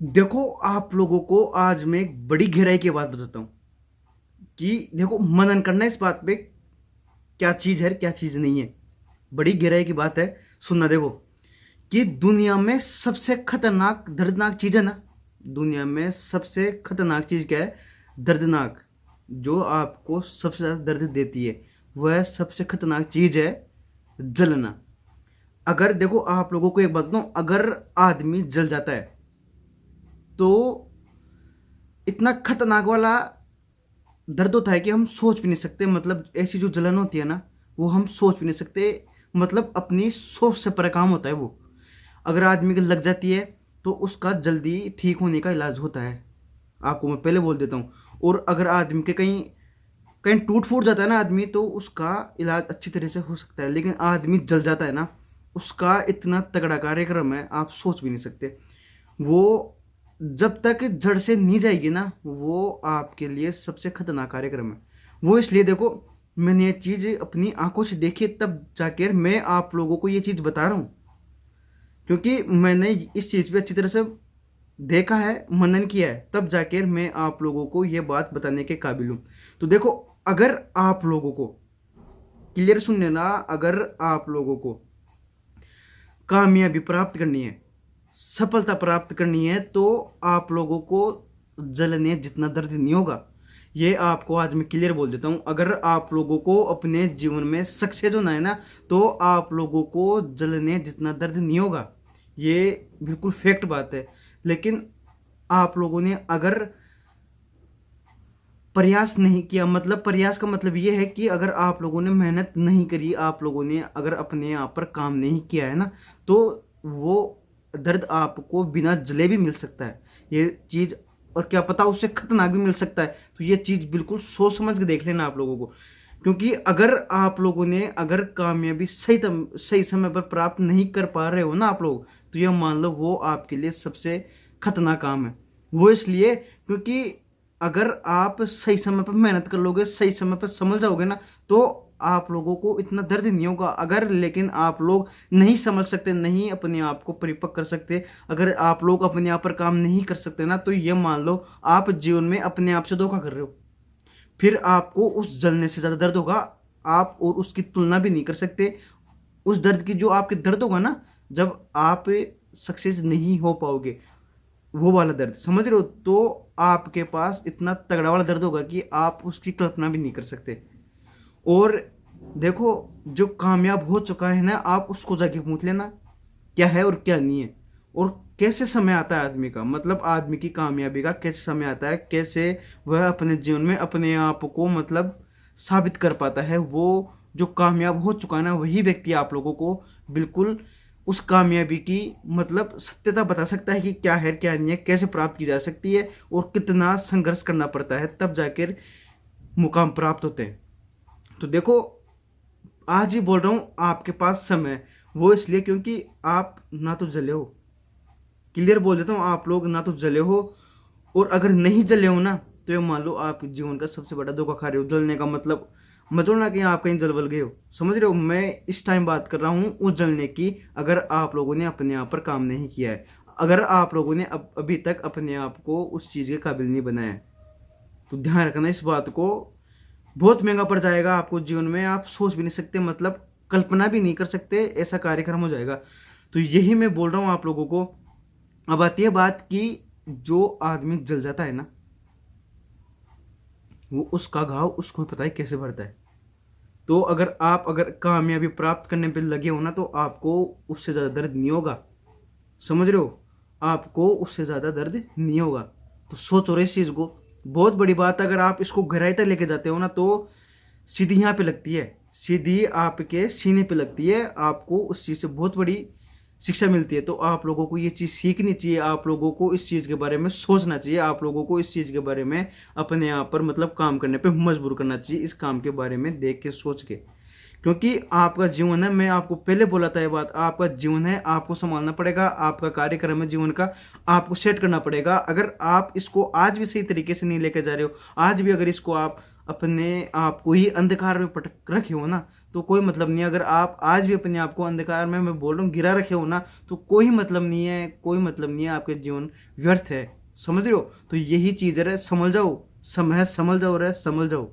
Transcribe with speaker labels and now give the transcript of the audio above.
Speaker 1: देखो, आप लोगों को आज मैं एक बड़ी गहराई की बात बताता हूँ कि देखो, मनन करना इस बात पे क्या चीज़ है क्या चीज़ नहीं है। बड़ी गहराई की बात है। सुनना देखो कि दुनिया में सबसे खतरनाक दर्दनाक चीज़ है ना। दुनिया में सबसे खतरनाक चीज़ क्या है? दर्दनाक। जो आपको सबसे ज़्यादा दर्द देती है वह सबसे खतरनाक चीज़ है जलना। अगर देखो, आप लोगों को एक बात बताऊँ, अगर आदमी जल जाता है तो इतना खतरनाक वाला दर्द होता है कि हम सोच भी नहीं सकते। मतलब ऐसी जो जलन होती है ना, वो हम सोच भी नहीं सकते। मतलब अपनी सोच से परे काम होता है वो। अगर आदमी को लग जाती है तो उसका जल्दी ठीक होने का इलाज होता है। आपको मैं पहले बोल देता हूँ। और अगर आदमी के कहीं कहीं टूट फूट जाता है ना आदमी, तो उसका इलाज अच्छी तरह से हो सकता है। लेकिन आदमी जल जाता है ना, उसका इतना तगड़ा कार्यक्रम है, आप सोच भी नहीं सकते। वो जब तक जड़ से नहीं जाएगी ना, वो आपके लिए सबसे खतरनाक कार्यक्रम है। वो इसलिए देखो, मैंने ये चीज़ अपनी आंखों से देखी है, तब जाकर मैं आप लोगों को ये चीज़ बता रहा हूँ। क्योंकि मैंने इस चीज़ पे अच्छी तरह से देखा है, मनन किया है, तब जाकर मैं आप लोगों को ये बात बताने के काबिल हूँ। तो देखो, अगर आप लोगों को क्लियर सुन लेना, अगर आप लोगों को कामयाबी प्राप्त करनी है, सफलता प्राप्त करनी है, तो आप लोगों को जलने जितना दर्द नहीं होगा। ये आपको आज मैं क्लियर बोल देता हूँ। अगर आप लोगों को अपने जीवन में सक्सेस होना है ना, तो आप लोगों को जलने जितना दर्द नहीं होगा। ये बिल्कुल फैक्ट बात है। लेकिन आप लोगों ने अगर प्रयास नहीं किया, मतलब प्रयास का मतलब ये है कि अगर आप लोगों ने मेहनत नहीं करी, आप लोगों ने अगर अपने आप पर काम नहीं किया है ना, तो वो दर्द आपको बिना जले भी मिल सकता है। ये चीज़, और क्या पता उससे खतरनाक भी मिल सकता है। तो ये चीज़ बिल्कुल सोच समझ के देख लेना आप लोगों को। क्योंकि अगर आप लोगों ने अगर कामयाबी सही समय पर प्राप्त नहीं कर पा रहे हो ना आप लोग, तो ये मान लो वो आपके लिए सबसे खतरनाक काम है। वो इसलिए क्योंकि अगर आप सही समय पर मेहनत कर लोगे, सही समय पर समझ जाओगे ना, तो आप लोगों को इतना दर्द नहीं होगा। अगर लेकिन आप लोग नहीं समझ सकते, नहीं अपने आप को परिपक्व कर सकते, अगर आप लोग अपने आप पर काम नहीं कर सकते ना, तो ये मान लो आप जीवन में अपने आप से धोखा कर रहे हो। फिर आपको उस जलने से ज़्यादा दर्द होगा। आप और उसकी तुलना भी नहीं कर सकते। उस दर्द की जो आपके दर्द होगा ना, जब आप सक्सेस नहीं हो पाओगे, वो वाला दर्द समझ रहे हो, तो आपके पास इतना तगड़ा वाला दर्द होगा कि आप उसकी कल्पना भी नहीं कर सकते। और देखो, जो कामयाब हो चुका है ना, आप उसको जाके पूछ लेना क्या है और क्या नहीं है, और कैसे समय आता है आदमी का, मतलब आदमी की कामयाबी का कैसे समय आता है, कैसे वह अपने जीवन में अपने आप को मतलब साबित कर पाता है। वो जो कामयाब हो चुका है ना, वही व्यक्ति आप लोगों को बिल्कुल उस कामयाबी की मतलब सत्यता बता सकता है कि क्या है क्या नहीं है, कैसे प्राप्त की जा सकती है, और कितना संघर्ष करना पड़ता है, तब जाकर मुकाम प्राप्त होते हैं। तो देखो, आज ही बोल रहा हूँ आपके पास समय। वो इसलिए क्योंकि आप ना तो जले हो। क्लियर बोल देता हूँ, आप लोग ना तो जले हो, और अगर नहीं जले हो ना, तो ये मान लो आप जीवन का सबसे बड़ा धोखा खा रहे हो। जलने का मतलब मत ना कि आप कहीं जल बल गए हो। समझ रहे हो, मैं इस टाइम बात कर रहा हूँ उस जलने की, अगर आप लोगों ने अपने आप पर काम नहीं किया है, अगर आप लोगों ने अभी तक अपने आप को उस चीज़ के काबिल नहीं बनाया है, तो ध्यान रखना इस बात को। बहुत महंगा पड़ जाएगा आपको जीवन में, आप सोच भी नहीं सकते, मतलब कल्पना भी नहीं कर सकते, ऐसा कार्यक्रम हो जाएगा। तो यही मैं बोल रहा हूँ आप लोगों को। अब आती है बात कि जो आदमी जल जाता है ना, वो उसका घाव उसको ही पता है कैसे भरता है। तो अगर कामयाबी प्राप्त करने पे लगे हो ना, तो आपको उससे ज़्यादा दर्द नहीं होगा। समझ रहे हो, आपको उससे ज़्यादा दर्द नहीं होगा। तो सोचो रहे इस चीज़ को। बहुत बड़ी बात है, अगर आप इसको गहराई तक लेके जाते हो ना, तो सीधी यहाँ पे लगती है, सीधी आपके सीने पे लगती है। आपको उस चीज़ से बहुत बड़ी शिक्षा मिलती है। तो आप लोगों को ये चीज़ सीखनी चाहिए, आप लोगों को इस चीज़ के बारे में सोचना चाहिए, आप लोगों को इस चीज़ के बारे में अपने आप पर मतलब काम करने पे मजबूर करना चाहिए, इस काम के बारे में देख के सोच के। क्योंकि आपका जीवन है, मैं आपको पहले बोला था ये बात, आपका जीवन है, आपको संभालना पड़ेगा, आपका कार्यक्रम है जीवन का, आपको सेट करना पड़ेगा। अगर आप इसको आज भी सही तरीके से नहीं लेकर जा रहे हो, आज भी अगर इसको आप अपने आप को ही अंधकार में पटक रखे हो ना, तो कोई मतलब नहीं है। अगर आप आज भी अपने आप को अंधकार में, मैं बोल रहा हूँ, गिरा रखे हो ना, तो कोई मतलब नहीं है, कोई मतलब नहीं है, आपके जीवन व्यर्थ है। समझ रहे हो? तो यही चीज है, समझ जाओ, समय समझ जाओ रे, समझ जाओ।